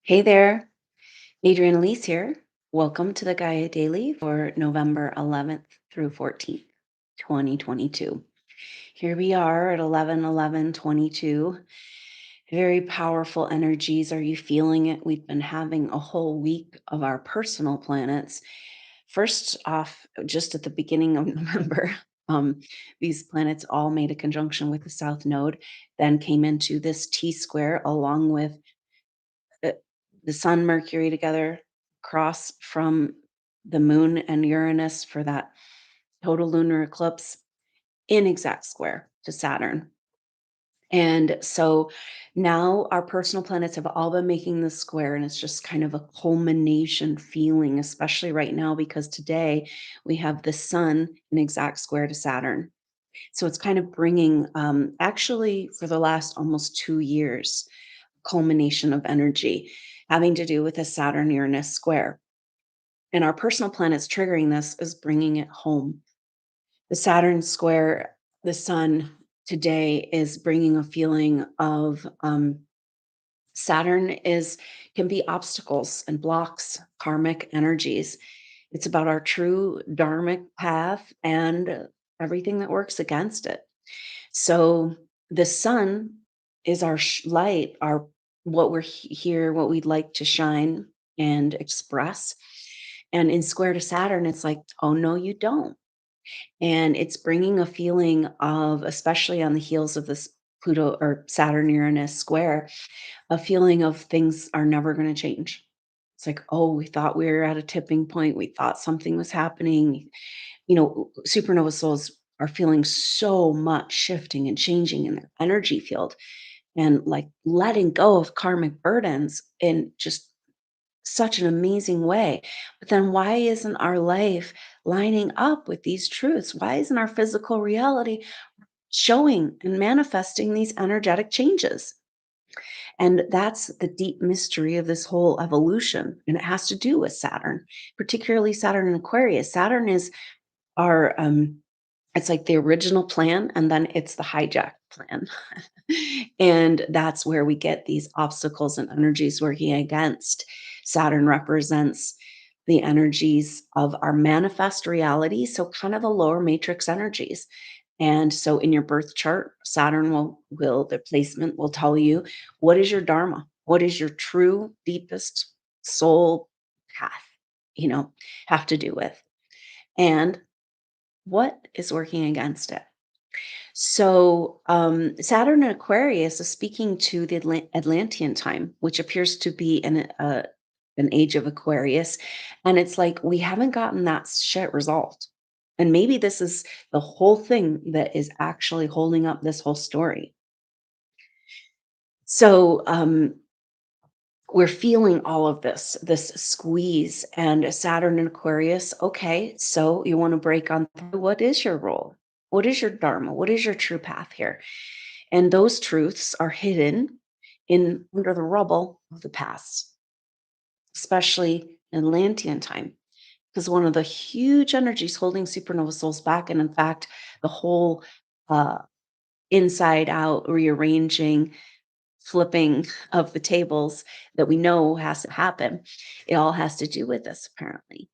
Hey there, Adrienne Elise here. Welcome to the Gaia Daily for November 11th through 14th, 2022. Here we are at 11/11/22. Very powerful energies. Are you feeling it? We've been having a whole week of our personal planets. First off, just at the beginning of November, these planets all made a conjunction with the South Node, then came into this T square along with uh, the Sun, Mercury together, cross from the Moon and Uranus for that total lunar eclipse in exact square to Saturn. And so now our personal planets have all been making this square, and it's just kind of a culmination feeling, especially right now, because today we have the Sun in exact square to Saturn. So it's kind of bringing, actually, for the last almost 2 years, culmination of energy having to do with a Saturn Uranus square. And our personal planets triggering this is bringing it home. The Saturn square, the sun today is bringing a feeling of Saturn is can be obstacles and blocks, karmic energies. It's about our true dharmic path and everything that works against it. So the sun is our light, our what we're here, what we'd like to shine and express. And in square to Saturn, it's like, oh no, you don't. And it's bringing a feeling of, especially on the heels of this Pluto or Saturn Uranus square, a feeling of things are never going to change. It's like, oh, we thought we were at a tipping point. We thought something was happening. Supernova souls are feeling so much shifting and changing in their energy field and like letting go of karmic burdens in just such an amazing way. But then why isn't our life lining up with these truths? Why isn't our physical reality showing and manifesting these energetic changes? And that's the deep mystery of this whole evolution. And it has to do with Saturn, particularly Saturn and Aquarius. Saturn is our it's like the original plan, and then it's the hijack plan. And that's where we get these obstacles and energies working against. Saturn represents the energies of our manifest reality, so kind of the lower matrix energies. And so in your birth chart, Saturn will the placement will tell you what is your dharma, what is your true deepest soul path, you know, have to do with. And what is working against it? So, Saturn and Aquarius is speaking to the Atlantean time, which appears to be an age of Aquarius. And it's like, we haven't gotten that shit resolved. And maybe this is the whole thing that is actually holding up this whole story. So, we're feeling all of this squeeze and Saturn and Aquarius. Okay, so you want to break on through, what is your role? What is your dharma? What is your true path here? And those truths are hidden in under the rubble of the past, especially in Atlantean time. Because one of the huge energies holding supernova souls back, and in fact, the whole uh, inside out rearranging flipping of the tables that we know has to happen. It all has to do with this, apparently.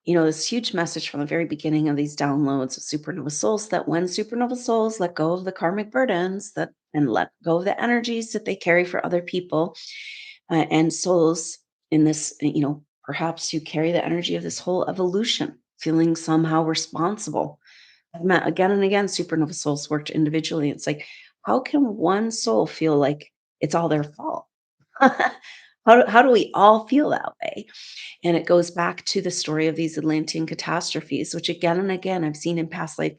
This huge message from the very beginning of these downloads of supernova souls that when supernova souls let go of the karmic burdens that and let go of the energies that they carry for other people and souls in this, perhaps you carry the energy of this whole evolution, feeling somehow responsible. I've met again and again supernova souls worked individually. It's like, how can one soul feel like it's all their fault? How do we all feel that way? And it goes back to the story of these Atlantean catastrophes, which again and again I've seen in past life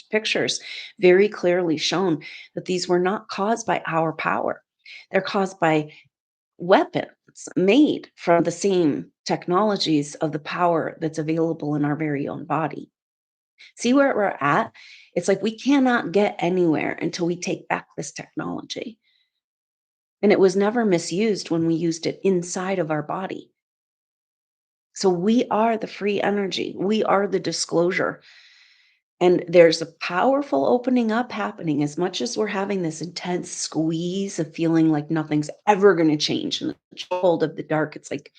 pictures very clearly shown that these were not caused by our power. They're caused by weapons made from the same technologies of the power that's available in our very own body. See where we're at? It's like we cannot get anywhere until we take back this technology. And it was never misused when we used it inside of our body. So we are the free energy. We are the disclosure. And there's a powerful opening up happening as much as we're having this intense squeeze of feeling like nothing's ever going to change and the cold of the dark. It's like,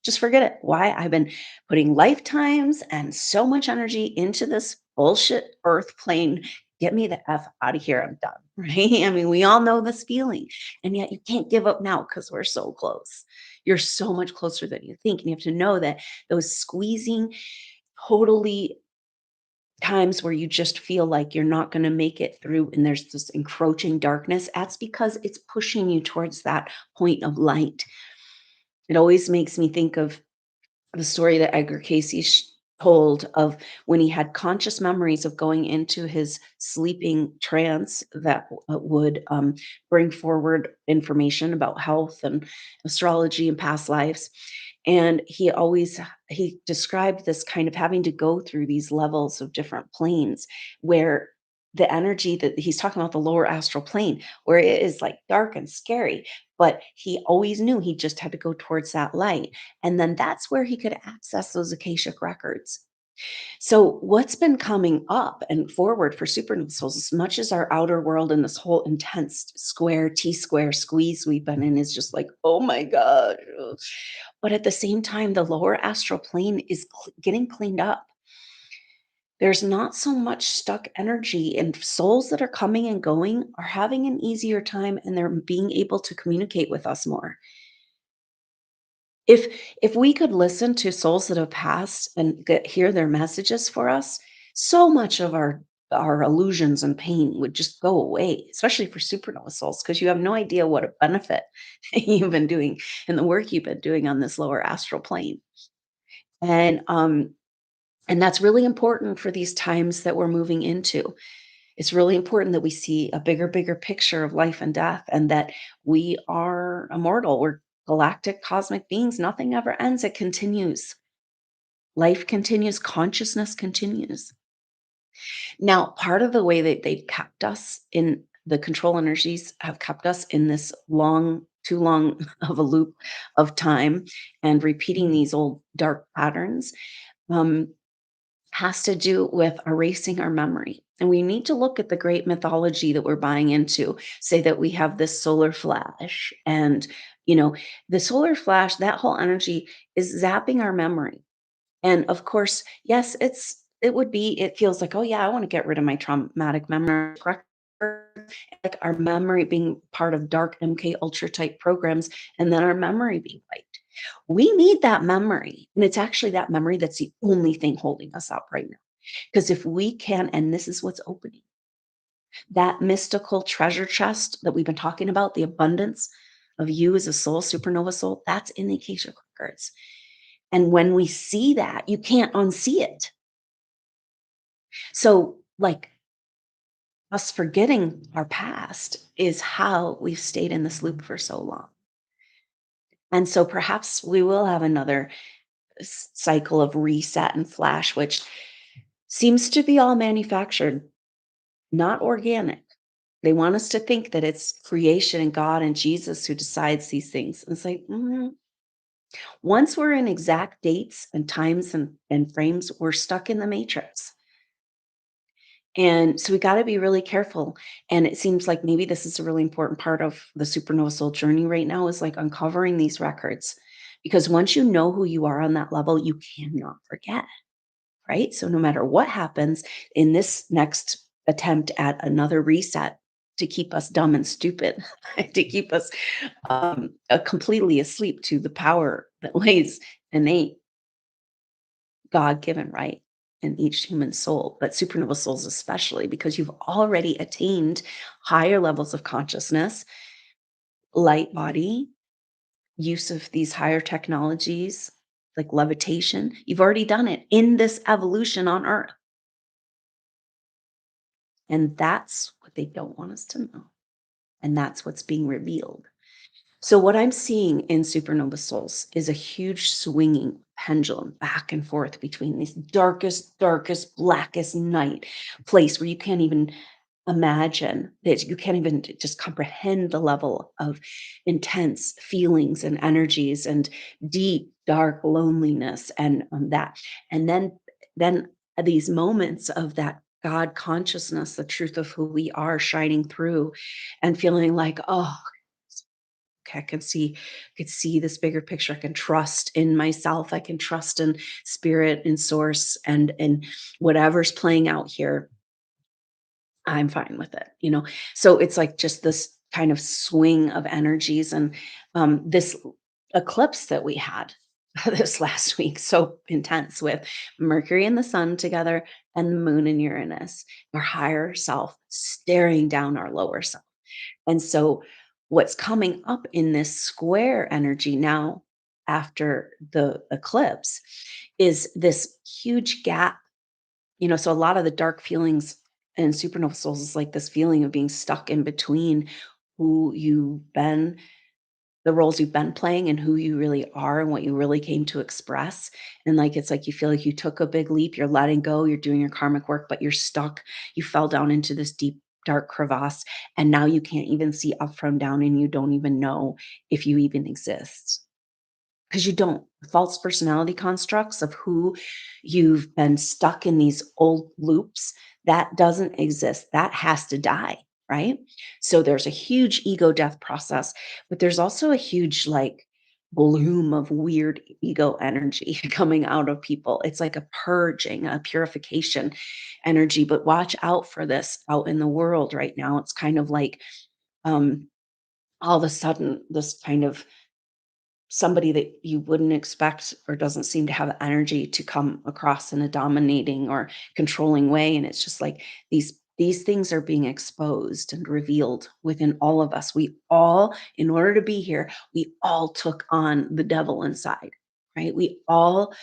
just forget it. Why? I've been putting lifetimes and so much energy into this bullshit earth plane. Get me the F out of here. I'm done. Right. I mean, we all know this feeling. And yet you can't give up now because we're so close. You're so much closer than you think. And you have to know that those squeezing, totally times where you just feel like you're not going to make it through and there's this encroaching darkness, that's because it's pushing you towards that point of light. It always makes me think of the story that Edgar Casey told of when he had conscious memories of going into his sleeping trance that would bring forward information about health and astrology and past lives. And he described this kind of having to go through these levels of different planes where the energy that he's talking about, the lower astral plane, where it is like dark and scary, but he always knew he just had to go towards that light, and then that's where he could access those Akashic records. So, what's been coming up and forward for supernova souls, as much as our outer world and this whole intense square, T square squeeze we've been in is just like, oh my God. Ugh. But at the same time, the lower astral plane is getting cleaned up. There's not so much stuck energy, and souls that are coming and going are having an easier time and they're being able to communicate with us more. If we could listen to souls that have passed and hear their messages for us, so much of our illusions and pain would just go away, especially for supernova souls, because you have no idea what a benefit you've been doing and the work you've been doing on this lower astral plane. And and that's really important for these times that we're moving into. It's really important that we see a bigger picture of life and death and that we are immortal. We're galactic cosmic beings. Nothing ever ends. It continues. Life continues. Consciousness continues. Now, part of the way that they've kept us in the control energies have kept us in this too long of a loop of time and repeating these old dark patterns. Um, has to do with erasing our memory. And we need to look at the great mythology that we're buying into, say that we have this solar flash. And, the solar flash, that whole energy is zapping our memory. And of course, yes, it feels like, oh yeah, I want to get rid of my traumatic memory. Like our memory being part of dark MK Ultra type programs, and then our memory being wiped. We need that memory. And it's actually that memory that's the only thing holding us up right now. Because if we can, and this is what's opening, that mystical treasure chest that we've been talking about, the abundance of you as a soul, supernova soul, that's in the Akashic records. And when we see that, you can't unsee it. So, like, us forgetting our past is how we've stayed in this loop for so long. And so perhaps we will have another cycle of reset and flash, which seems to be all manufactured, not organic. They want us to think that it's creation and God and Jesus who decides these things. And it's like, once we're in exact dates and times and frames, we're stuck in the matrix. And so we got to be really careful. And it seems like maybe this is a really important part of the supernova soul journey right now is like uncovering these records. Because once you know who you are on that level, you cannot forget. Right? So no matter what happens in this next attempt at another reset to keep us dumb and stupid, to keep us completely asleep to the power that lays innate, God given right in each human soul, but supernova souls especially, because you've already attained higher levels of consciousness, light body, use of these higher technologies like levitation. You've already done it in this evolution on Earth. And that's what they don't want us to know. And that's what's being revealed. So, what I'm seeing in supernova souls is a huge swinging pendulum back and forth between this darkest, blackest night place where you can't even imagine that you can't even just comprehend the level of intense feelings and energies and deep, dark loneliness and that. And then these moments of that God consciousness, the truth of who we are shining through and feeling like, oh, okay, I could see this bigger picture. I can trust in myself. I can trust in spirit and source and whatever's playing out here, I'm fine with it, you know? So it's like just this kind of swing of energies and this eclipse that we had this last week, so intense with Mercury and the Sun together and the Moon and Uranus, our higher self staring down our lower self. And so what's coming up in this square energy now after the eclipse is this huge gap, so a lot of the dark feelings in Supernova Souls is like this feeling of being stuck in between who you've been, the roles you've been playing, and who you really are and what you really came to express. And like it's like you feel like you took a big leap, you're letting go, you're doing your karmic work, but you're stuck. You fell down into this deep, dark crevasse, and now you can't even see up from down, and you don't even know if you even exist. Because you don't. False personality constructs of who you've been stuck in these old loops, that doesn't exist. That has to die, right? So there's a huge ego death process, but there's also a huge, like, bloom of weird ego energy coming out of people. It's like a purging, a purification energy, but watch out for this out in the world right now. It's kind of like, um, all of a sudden, this kind of somebody that you wouldn't expect or doesn't seem to have energy to come across in a dominating or controlling way, and it's just like these things are being exposed and revealed within all of us. We all, in order to be here, we all took on the devil inside, right? We all,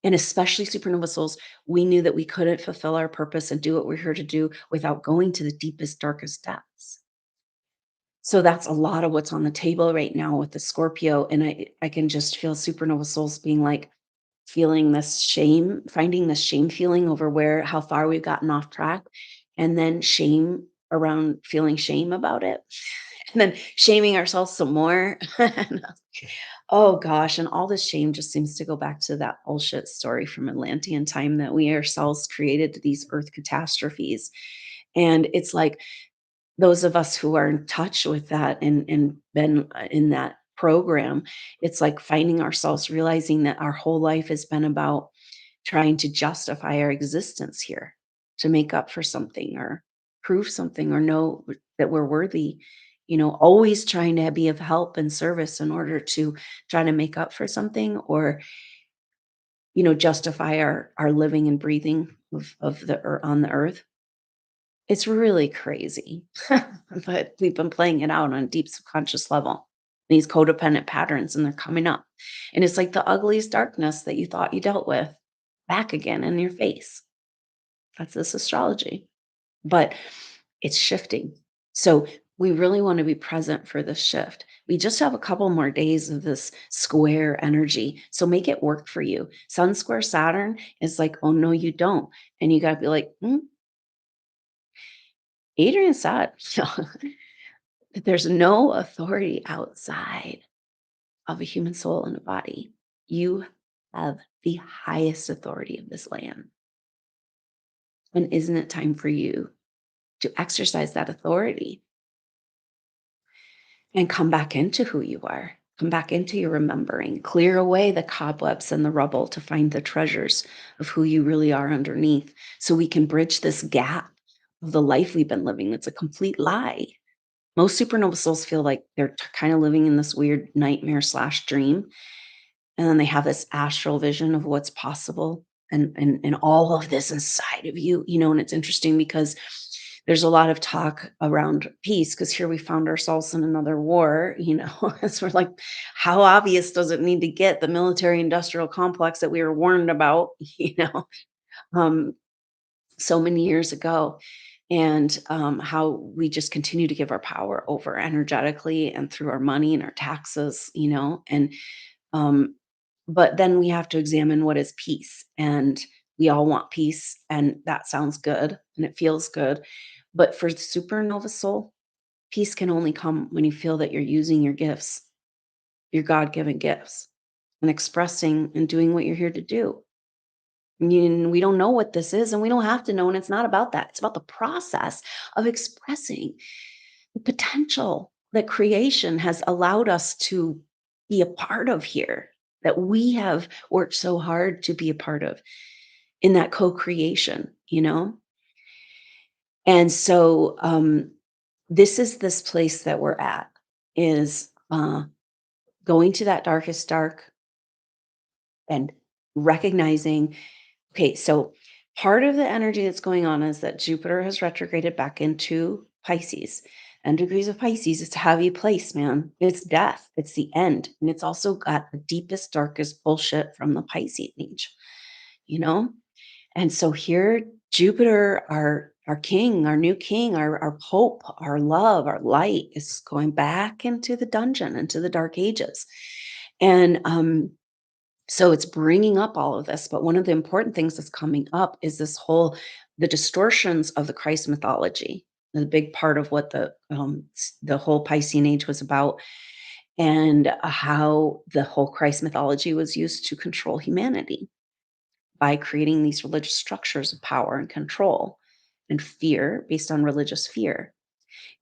and especially supernova souls, we knew that we couldn't fulfill our purpose and do what we're here to do without going to the deepest, darkest depths. So that's a lot of what's on the table right now with the Scorpio, and I can just feel supernova souls being like feeling this shame, finding this shame feeling over where how far we've gotten off track, and then shame around feeling shame about it, and then shaming ourselves some more. And, oh gosh, and all this shame just seems to go back to that bullshit story from Atlantean time that we ourselves created these earth catastrophes. And it's like those of us who are in touch with that and been in that program, it's like finding ourselves realizing that our whole life has been about trying to justify our existence here, to make up for something or prove something or know that we're worthy, always trying to be of help and service in order to try to make up for something or, justify our living and breathing of on the earth. It's really crazy, but we've been playing it out on a deep subconscious level, these codependent patterns, and they're coming up. And it's like the ugliest darkness that you thought you dealt with back again in your face. That's this astrology, but it's shifting. So we really want to be present for this shift. We just have a couple more days of this square energy. So make it work for you. Sun square Saturn is like, oh, no, you don't. And you got to be like, Adrian said, that there's no authority outside of a human soul and a body. You have the highest authority of this land. And isn't it time for you to exercise that authority and come back into who you are? Come back into your remembering, clear away the cobwebs and the rubble to find the treasures of who you really are underneath so we can bridge this gap of the life we've been living that's a complete lie. Most supernova souls feel like they're kind of living in this weird nightmare slash dream. And then they have this astral vision of what's possible and all of this inside of you, and it's interesting because there's a lot of talk around peace because here we found ourselves in another war, as we're like, how obvious does it need to get the military industrial complex that we were warned about, um, so many years ago, and how we just continue to give our power over energetically and through our money and our taxes, and um, but then we have to examine what is peace. And we all want peace. And that sounds good and it feels good. But for the supernova soul, peace can only come when you feel that you're using your gifts, your God given gifts, and expressing and doing what you're here to do. We don't know what this is, and we don't have to know, and it's not about that. It's about the process of expressing the potential that creation has allowed us to be a part of here, that we have worked so hard to be a part of in that co-creation, you know? And so, this is this place that we're at, is, going to that darkest dark and recognizing, okay, so part of the energy that's going on is that Jupiter has retrograded back into Pisces. And degrees of Pisces, it's a heavy place, man. It's death. It's the end. And it's also got the deepest, darkest bullshit from the Pisces age, you know? And so here, Jupiter, our king, our new king, our pope, our love, our light is going back into the dungeon, into the dark ages. And so it's bringing up all of this, but one of the important things that's coming up is this whole the distortions of the Christ mythology. The big part of what the whole Piscean age was about, and how the whole Christ mythology was used to control humanity by creating these religious structures of power and control and fear based on religious fear.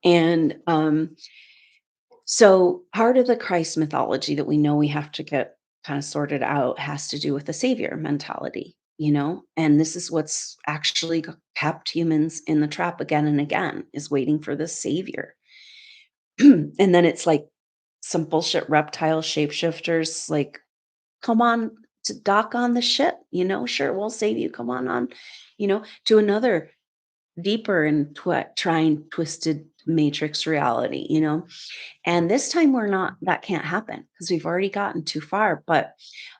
And so part of the Christ mythology that we know we have to get kind of sorted out has to do with the savior mentality, you know? And this is what's actually kept humans in the trap again and again, is waiting for the savior. And then it's like some bullshit reptile shapeshifters like, come on to dock on the ship, you know, sure, we'll save you. Come on, to another deeper and trying twisted matrix reality, you know. And this time we're not, that can't happen because we've already gotten too far. But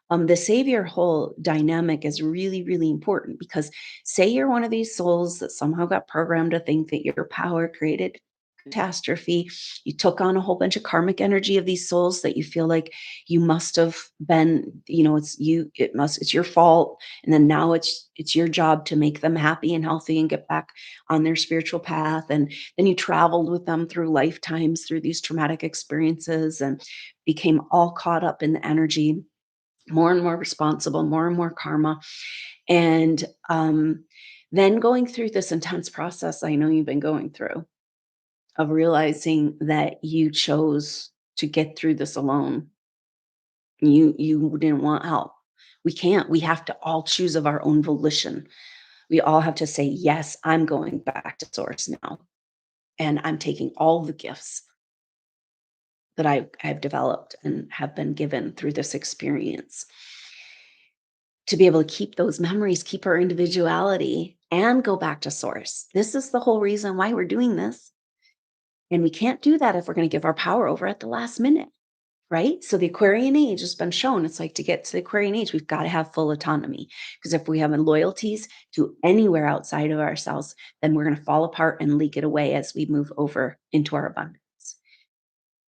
the savior whole dynamic is really, really important, because say you're one of these souls that somehow got programmed to think that your power created catastrophe. You took on a whole bunch of karmic energy of these souls that you feel like you must have been, it's your fault. And then now it's your job to make them happy and healthy and get back on their spiritual path. And then you traveled with them through lifetimes, through these traumatic experiences, and became all caught up in the energy, more and more responsible, more and more karma. And then going through this intense process I know you've been going through, of realizing that you chose to get through this alone. You didn't want help. We can't. We have to all choose of our own volition. We all have to say, yes, I'm going back to source now. And I'm taking all the gifts that I've developed and have been given through this experience to be able to keep those memories, keep our individuality, and go back to source. This is the whole reason why we're doing this. And we can't do that if we're going to give our power over at the last minute. Right? So the Aquarian age has been shown, it's like, to get to the Aquarian age, we've got to have full autonomy. Because if we have loyalties to anywhere outside of ourselves, then we're going to fall apart and leak it away as we move over into our abundance.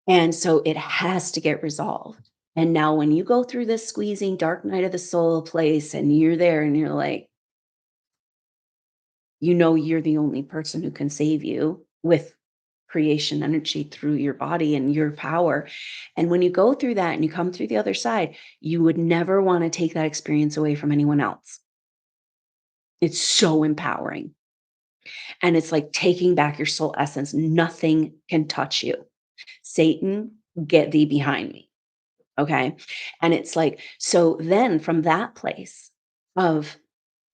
And so it has to get resolved. And now when you go through this squeezing dark night of the soul place and you're there and you're like, you're the only person who can save you with creation energy through your body and your power. And when you go through that and you come through the other side, you would never want to take that experience away from anyone else. It's so empowering. And it's like taking back your soul essence. Nothing can touch you. Satan, get thee behind me. Okay. And it's like, so then from that place of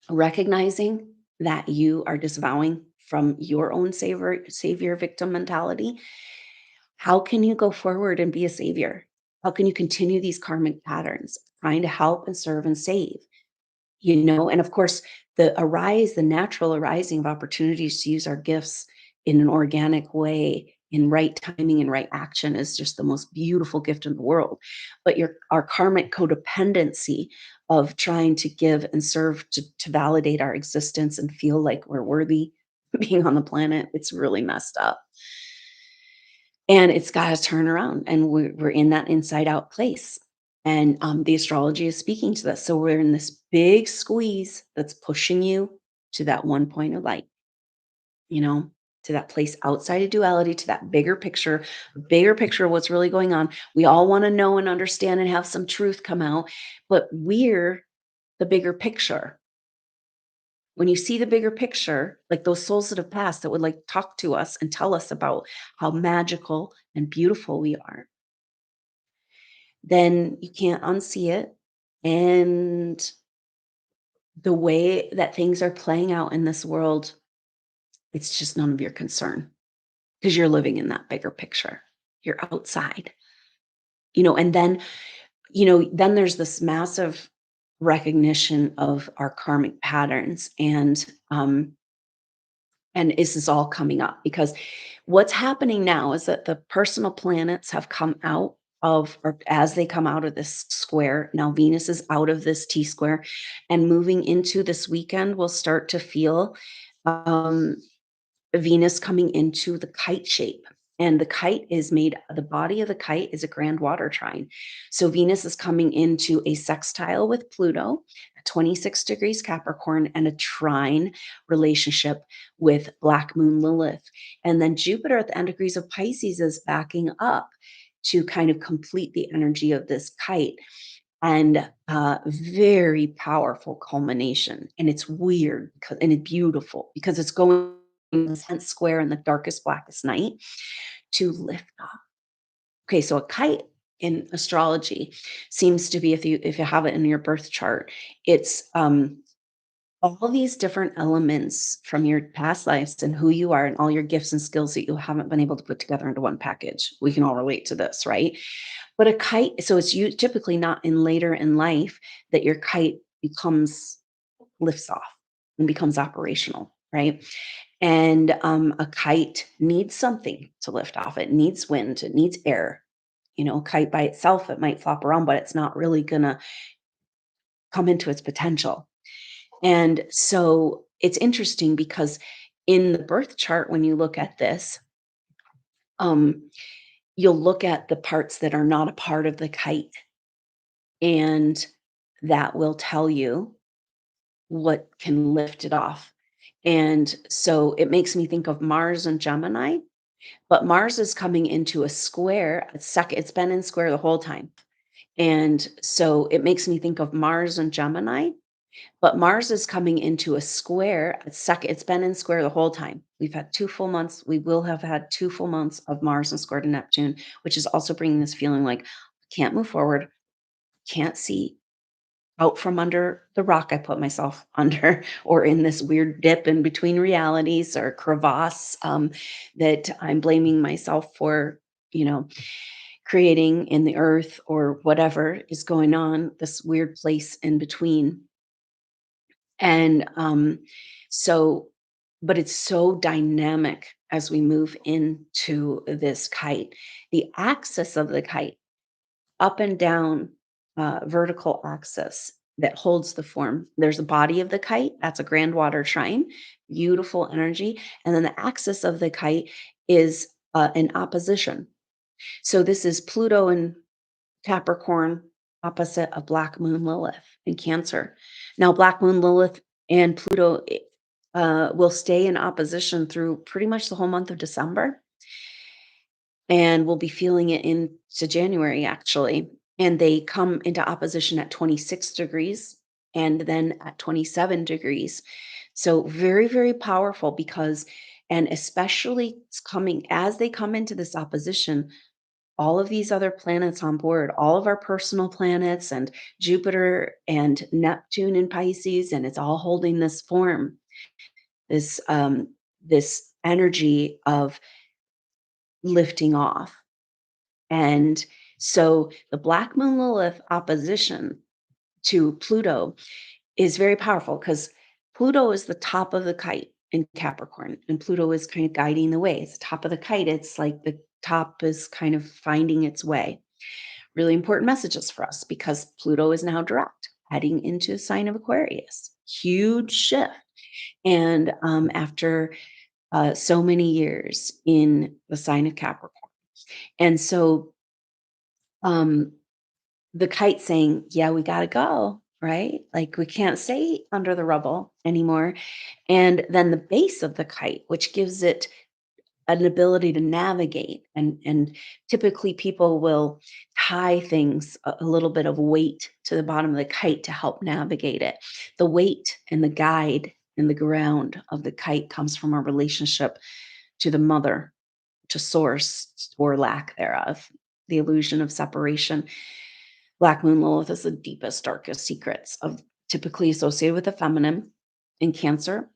recognizing that you are disavowing from your own savior victim mentality, how can you go forward and be a savior? How can you continue these karmic patterns, trying to help and serve and save? And of course, the natural arising of opportunities to use our gifts in an organic way, in right timing and right action, is just the most beautiful gift in the world. But our karmic codependency of trying to give and serve to validate our existence and feel like we're worthy being on the planet, it's really messed up. And it's got to turn around, and we're in that inside out place. And the astrology is speaking to this. So we're in this big squeeze that's pushing you to that one point of light, you know, to that place outside of duality, to that bigger picture of what's really going on. We all want to know and understand and have some truth come out, but we're the bigger picture. when you see the bigger picture, like those souls that have passed that would like talk to us and tell us about how magical and beautiful we are, then you can't unsee it. And the way that things are playing out in this world, it's just none of your concern because you're living in that bigger picture. You're outside, and then, then there's this massive recognition of our karmic patterns. And this is all coming up because what's happening now is that the personal planets have come out of, or as they come out of this square, now Venus is out of this T square and moving into this weekend, we'll start to feel um, Venus coming into the kite shape. And the body of the kite is a grand water trine. So Venus is coming into a sextile with Pluto at 26 degrees Capricorn and a trine relationship with Black Moon Lilith. And then Jupiter at the end degrees of Pisces is backing up to kind of complete the energy of this kite. And very powerful culmination. And it's weird and it's beautiful because it's going from the 10th square in the darkest, blackest night to lift off. Okay, so a kite in astrology seems to be, if you have it in your birth chart, it's all these different elements from your past lives and who you are and all your gifts and skills that you haven't been able to put together into one package. We can all relate to this, right? But a kite, so it's typically not in later in life that your kite lifts off and becomes operational, right? And a kite needs something to lift off. It needs wind, it needs air. Kite by itself, it might flop around, but it's not really gonna come into its potential. And so it's interesting because in the birth chart, when you look at this, um, you'll look at the parts that are not a part of the kite, and that will tell you what can lift it off. And so it makes me think of Mars and Gemini, but Mars is coming into a square, it's been in square the whole time. And so it makes me think of Mars and Gemini, but Mars is coming into a square, it's been in square the whole time. We've had 2 full months. We will have had 2 full months of Mars and square to Neptune, which is also bringing this feeling like, can't move forward, can't see out from under the rock I put myself under, or in this weird dip in between realities or crevasse, that I'm blaming myself for, you know, creating in the earth or whatever is going on, this weird place in between. And so, but it's so dynamic as we move into this kite. The axis of the kite, up and down, vertical axis that holds the form. There's a body of the kite, that's a grand water trine, beautiful energy. And then the axis of the kite is an opposition. So this is Pluto and Capricorn opposite of Black Moon Lilith in Cancer. Now, Black Moon Lilith and Pluto will stay in opposition through pretty much the whole month of December. And we'll be feeling it into January, actually. And they come into opposition at 26 degrees and then at 27 degrees. So, very, very powerful because, and especially it's coming as they come into this opposition, all of these other planets on board, all of our personal planets and Jupiter and Neptune in Pisces, and it's all holding this form, this energy of lifting off. And so the Black Moon Lilith opposition to Pluto is very powerful because Pluto is the top of the kite in Capricorn, and Pluto is kind of guiding the way. It's the top of the kite. It's like the top is kind of finding its way. Really important messages for us because Pluto is now direct, heading into a sign of Aquarius. Huge shift. And after so many years in the sign of Capricorn. And so um, the kite saying, yeah, we got to go, right? Like we can't stay under the rubble anymore. And then the base of the kite, which gives it an ability to navigate. And typically people will tie things, a little bit of weight to the bottom of the kite to help navigate it. The weight and the guide and the ground of the kite comes from our relationship to the mother, to source or lack thereof, the illusion of separation. Black moon Lilith is the deepest, darkest secrets of typically associated with the feminine in Cancer.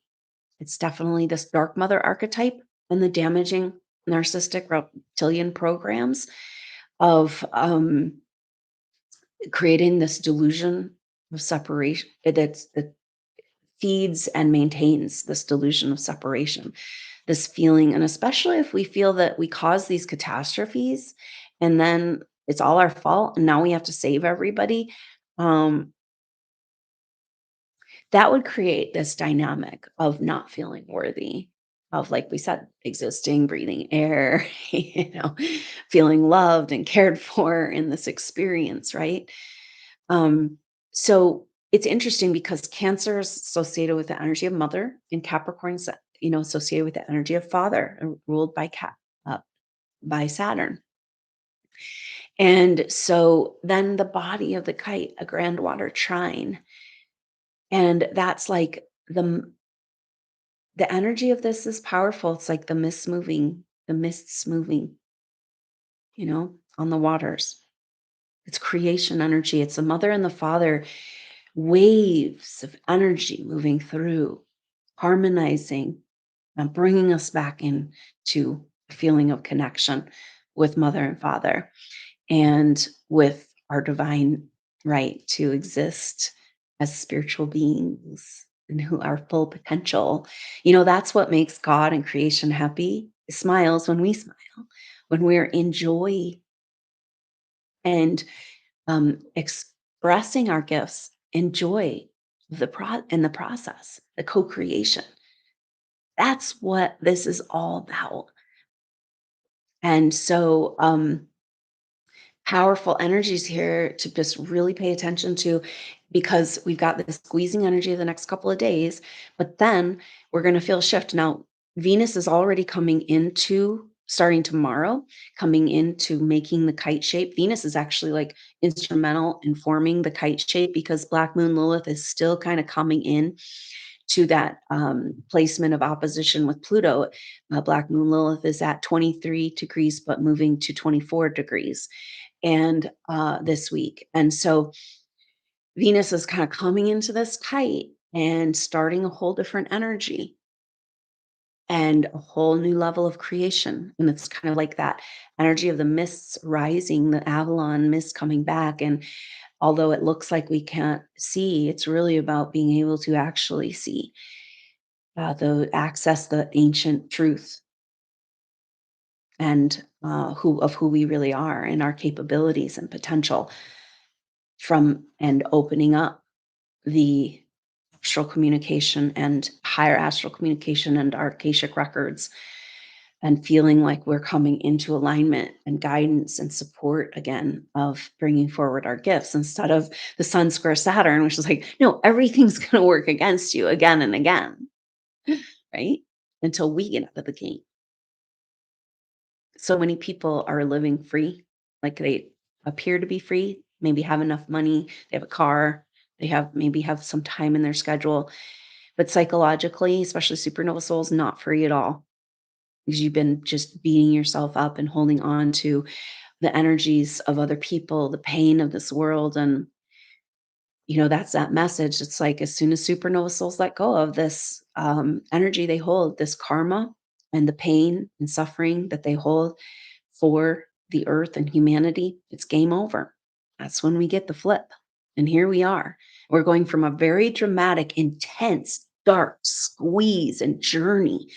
It's definitely this dark mother archetype and the damaging narcissistic reptilian programs of creating this delusion of separation that feeds and maintains this delusion of separation, this feeling. And especially if we feel that we cause these catastrophes and then it's all our fault and now we have to save everybody. Um, that would create this dynamic of not feeling worthy of, like we said, existing, breathing air, feeling loved and cared for in this experience, right? Um, so it's interesting because Cancer is associated with the energy of mother, and Capricorn's, associated with the energy of father, ruled by by Saturn. And so then the body of the kite, a grand water trine, and that's like the energy of this is powerful. It's like the mists moving, on the waters. It's creation energy. It's the mother and the father, waves of energy moving through, harmonizing, and bringing us back into a feeling of connection with mother and father and with our divine right to exist as spiritual beings and who our full potential. That's what makes God and creation happy. It smiles when we smile, when we're in joy and expressing our gifts in joy of in the process, the co-creation. That's what this is all about. And so powerful energies here to just really pay attention to, because we've got this squeezing energy the next couple of days, but then we're going to feel a shift. Now, Venus is already coming into, starting tomorrow, coming into making the kite shape. Venus is actually like instrumental in forming the kite shape because Black Moon Lilith is still kind of coming in to that placement of opposition with Pluto. Black Moon Lilith is at 23 degrees, but moving to 24 degrees and this week. And so Venus is kind of coming into this kite and starting a whole different energy and a whole new level of creation. And it's kind of like that energy of the mists rising, the Avalon mist coming back. And although it looks like we can't see, it's really about being able to actually see, the access the ancient truth and who we really are and our capabilities and potential from, and opening up the astral communication and higher astral communication and our Akashic records, and feeling like we're coming into alignment and guidance and support again of bringing forward our gifts instead of the Sun square Saturn, which is like, no, everything's going to work against you again and again, right? Until we get out of the game. So many people are living free, like they appear to be free, maybe have enough money, they have a car, they maybe have some time in their schedule, but psychologically, especially SuperNova Souls, not free at all because you've been just beating yourself up and holding on to the energies of other people, the pain of this world. And, that's that message. It's like as soon as SuperNova Souls let go of this energy they hold, this karma and the pain and suffering that they hold for the earth and humanity, it's game over. That's when we get the flip. And here we are. We're going from a very dramatic, intense, dark squeeze and journey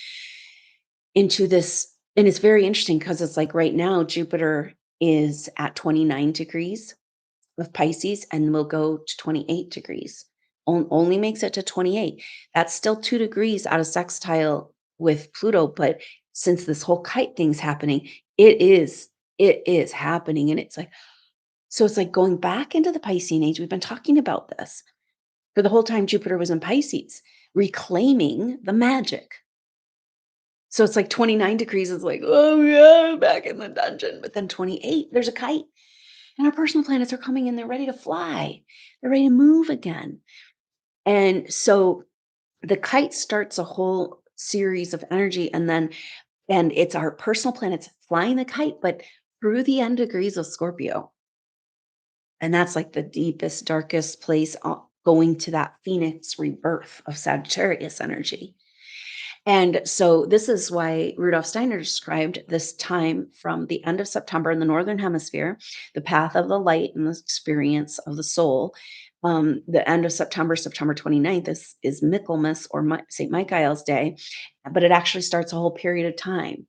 into this. And it's very interesting because it's like right now, Jupiter is at 29 degrees of Pisces and will go to 28 degrees. Only makes it to 28. That's still 2 degrees out of sextile with Pluto. But since this whole kite thing's happening, it is happening. And it's like, so it's like going back into the Piscean age. We've been talking about this for the whole time Jupiter was in Pisces, reclaiming the magic. So it's like 29 degrees is like, oh yeah, back in the dungeon. But then 28, there's a kite. And our personal planets are coming in, they're ready to fly. They're ready to move again. And so The kite starts a whole series of energy, and it's our personal planets flying the kite, but through the end degrees of Scorpio. And that's like the deepest, darkest place, going to that Phoenix rebirth of Sagittarius energy. And so this is why Rudolf Steiner described this time from the end of September in the Northern Hemisphere, the path of the light and the experience of the soul. The end of September, September 29th, is Michaelmas or St. Michael's Day, but it actually starts a whole period of time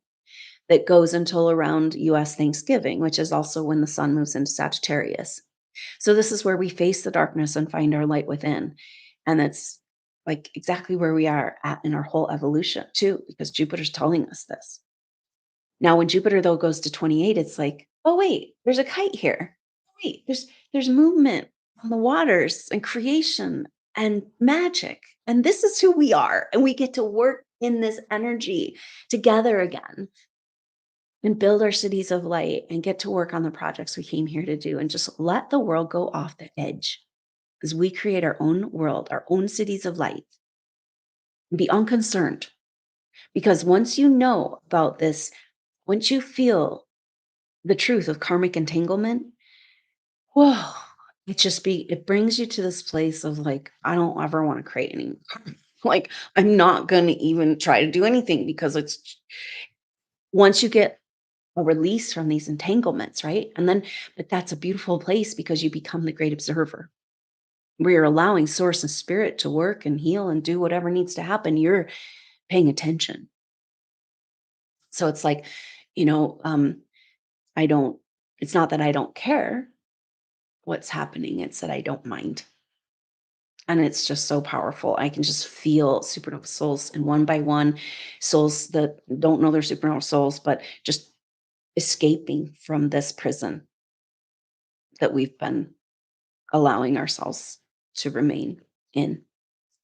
that goes until around US Thanksgiving, which is also when the sun moves into Sagittarius. So this is where we face the darkness and find our light within. And that's like exactly where we are at in our whole evolution too, because Jupiter's telling us this. Now, when Jupiter though goes to 28, it's like, oh wait, there's a kite here. Wait, there's movement on the waters and creation and magic. And this is who we are. And we get to work in this energy together again and build our cities of light and get to work on the projects we came here to do and just let the world go off the edge as we create our own world, our own cities of light, and be unconcerned. Because once you know about this, once you feel the truth of karmic entanglement, whoa, it brings you to this place of like, I don't ever want to create any karma. Like, I'm not going to even try to do anything because it's once you get a release from these entanglements, right? And then, but that's a beautiful place because you become the great observer where you're allowing source and spirit to work and heal and do whatever needs to happen. You're paying attention. So it's like, you know, I don't, it's not that I don't care what's happening, it's that I don't mind. And it's just so powerful. I can just feel supernova souls and one by one souls that don't know they're supernova souls, but just escaping from this prison that we've been allowing ourselves to remain in.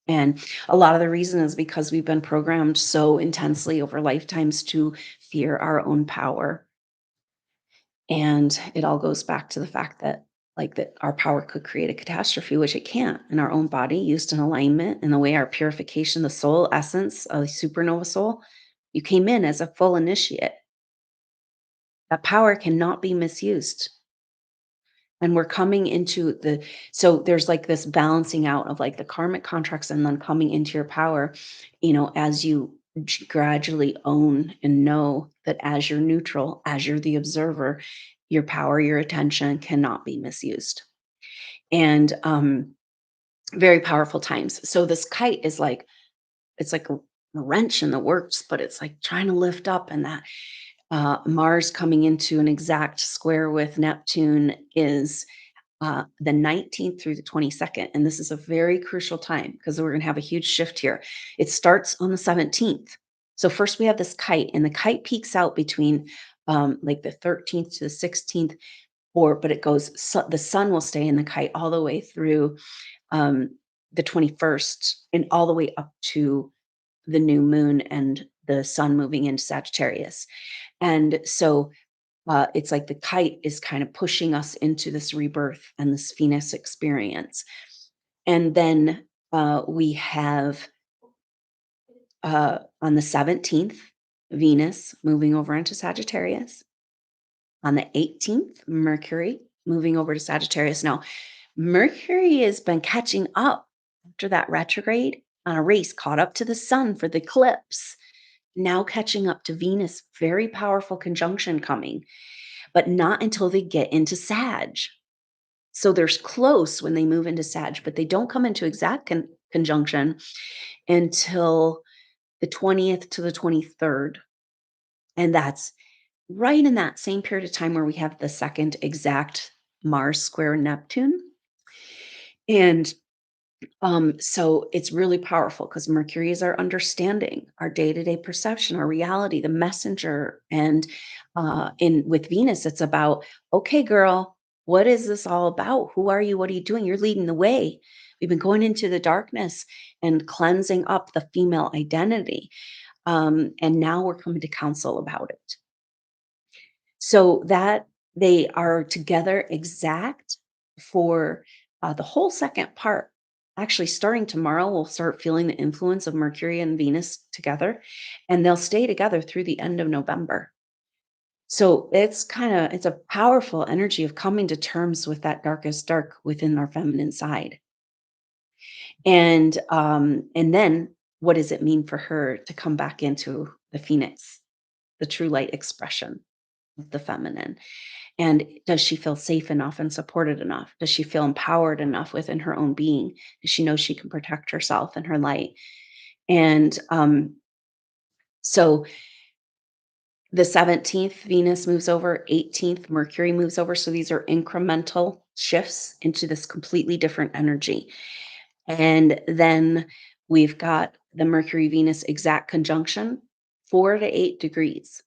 And a lot of the reason is because we've been programmed so intensely over lifetimes to fear our own power. And it all goes back to the fact that, like, that our power could create a catastrophe, which it can't in our own body, used in alignment in the way our purification, the soul essence of the supernova soul. You came in as a full initiate. That power cannot be misused. And we're coming into so there's like this balancing out of like the karmic contracts and then coming into your power, as you gradually own and know that as you're neutral, as you're the observer, your power, your attention cannot be misused. And very powerful times. So this kite is like, it's like a wrench in the works, but it's like trying to lift up, and that Mars coming into an exact square with Neptune is the 19th through the 22nd. And this is a very crucial time because we're going to have a huge shift here. It starts on the 17th. So first we have this kite, and the kite peaks out between like the 13th to the 16th, but it goes, the sun will stay in the kite all the way through um, the 21st and all the way up to the new moon and the sun moving into Sagittarius. And so it's like the kite is kind of pushing us into this rebirth and this Venus experience. And then we have on the 17th, Venus moving over into Sagittarius. On the 18th, Mercury moving over to Sagittarius. Now, Mercury has been catching up after that retrograde on a race, caught up to the sun for the eclipse, now catching up to Venus. Very powerful conjunction coming, but not until they get into Sag. So they're close when they move into Sag, but they don't come into exact conjunction until the 20th to the 23rd. And that's right in that same period of time where we have the second exact Mars square Neptune. And so it's really powerful because Mercury is our understanding, our day-to-day perception, our reality, the messenger. And in with Venus, it's about, okay, girl, what is this all about? Who are you? What are you doing? You're leading the way. We've been going into the darkness and cleansing up the female identity. And now we're coming to counsel about it. So that they are together exact for the whole second part actually starting tomorrow, we'll start feeling the influence of Mercury and Venus together, and they'll stay together through the end of November. So it's a powerful energy of coming to terms with that darkest dark within our feminine side. And then what does it mean for her to come back into the phoenix, the true light expression of the feminine? And does she feel safe enough and supported enough? Does she feel empowered enough within her own being? Does she know she can protect herself and her light? And so the 17th, Venus moves over, 18th, Mercury moves over. So these are incremental shifts into this completely different energy. And then we've got the Mercury Venus exact conjunction, 4 to 8 degrees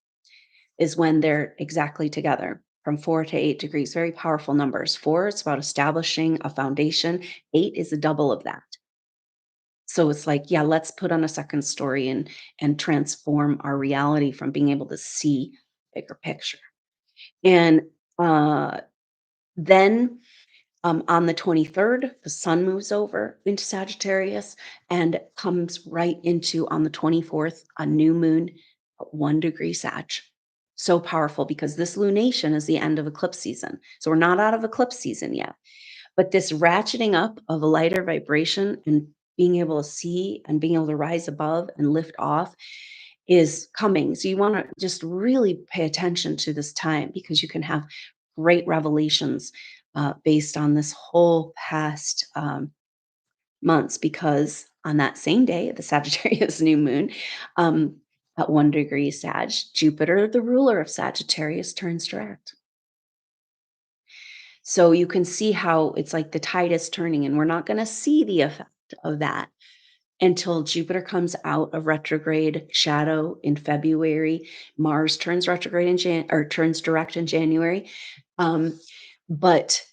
is when they're exactly together, from 4 to 8 degrees. Very powerful numbers. Four, it's about establishing a foundation. Eight is a double of that. So it's like, yeah, let's put on a second story and transform our reality from being able to see bigger picture. And uh, then on the 23rd, the sun moves over into Sagittarius and comes right into, on the 24th, a new moon at 1 degree Sag. So powerful because this lunation is the end of eclipse season. So we're not out of eclipse season yet. But this ratcheting up of a lighter vibration and being able to see and being able to rise above and lift off is coming. So you want to just really pay attention to this time because you can have great revelations based on this whole past months. Because on that same day, the Sagittarius new moon, um, at 1 degree Sag, Jupiter, the ruler of Sagittarius, turns direct. So you can see how it's like the tide is turning, and we're not going to see the effect of that until Jupiter comes out of retrograde shadow in February. Mars turns retrograde in or turns direct in January. Um, but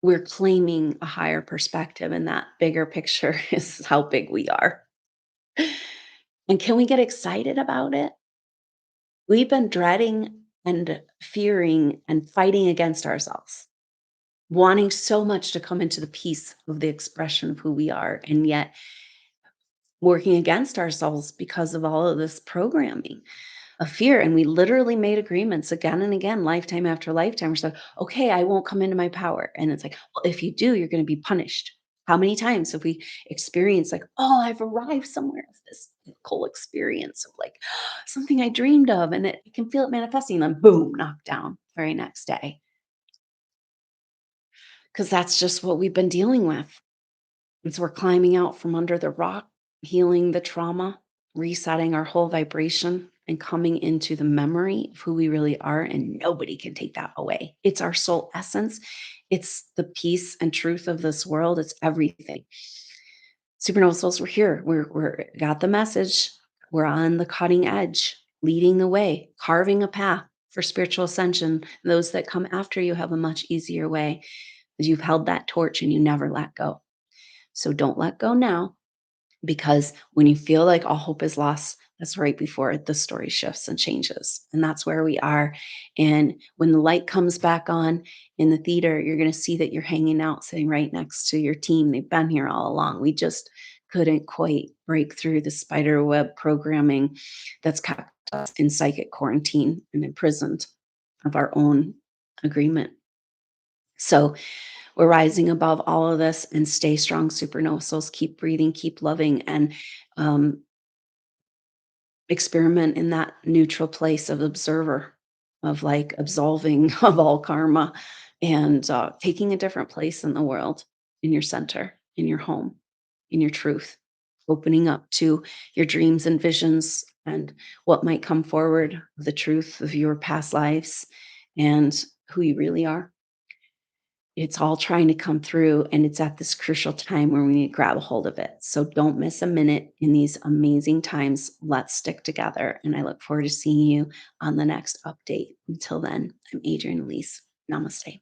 we're claiming a higher perspective, and that bigger picture is how big we are. And can we get excited about it? We've been dreading and fearing and fighting against ourselves, wanting so much to come into the peace of the expression of who we are, and yet working against ourselves because of all of this programming of fear. And we literally made agreements again and again, lifetime after lifetime. We said, okay, I won't come into my power. And it's like, well, if you do, you're going to be punished. How many times have we experienced like, oh, I've arrived somewhere, this cool experience of like something I dreamed of, and you can feel it manifesting, and then boom, knocked down very next day. Because that's just what we've been dealing with. As we're climbing out from under the rock, healing the trauma, resetting our whole vibration, and coming into the memory of who we really are. And nobody can take that away. It's our soul essence. It's the peace and truth of this world. It's everything. SuperNova Souls, we're here. We're got the message. We're on the cutting edge, leading the way, carving a path for spiritual ascension. Those that come after you have a much easier way because you've held that torch and you never let go. So don't let go now, because when you feel like all hope is lost, that's right before the story shifts and changes. And that's where we are. And when the light comes back on in the theater, you're going to see that you're hanging out, sitting right next to your team. They've been here all along. We just couldn't quite break through the spider web programming that's kept us in psychic quarantine and imprisoned of our own agreement. So we're rising above all of this, and stay strong, supernova souls. Keep breathing, keep loving, and um, experiment in that neutral place of observer, of like absolving of all karma, and taking a different place in the world, in your center, in your home, in your truth, opening up to your dreams and visions and what might come forward, the truth of your past lives and who you really are. It's all trying to come through, and it's at this crucial time where we need to grab a hold of it. So don't miss a minute in these amazing times. Let's stick together, and I look forward to seeing you on the next update. Until then, I'm Adrienne Elise. Namaste.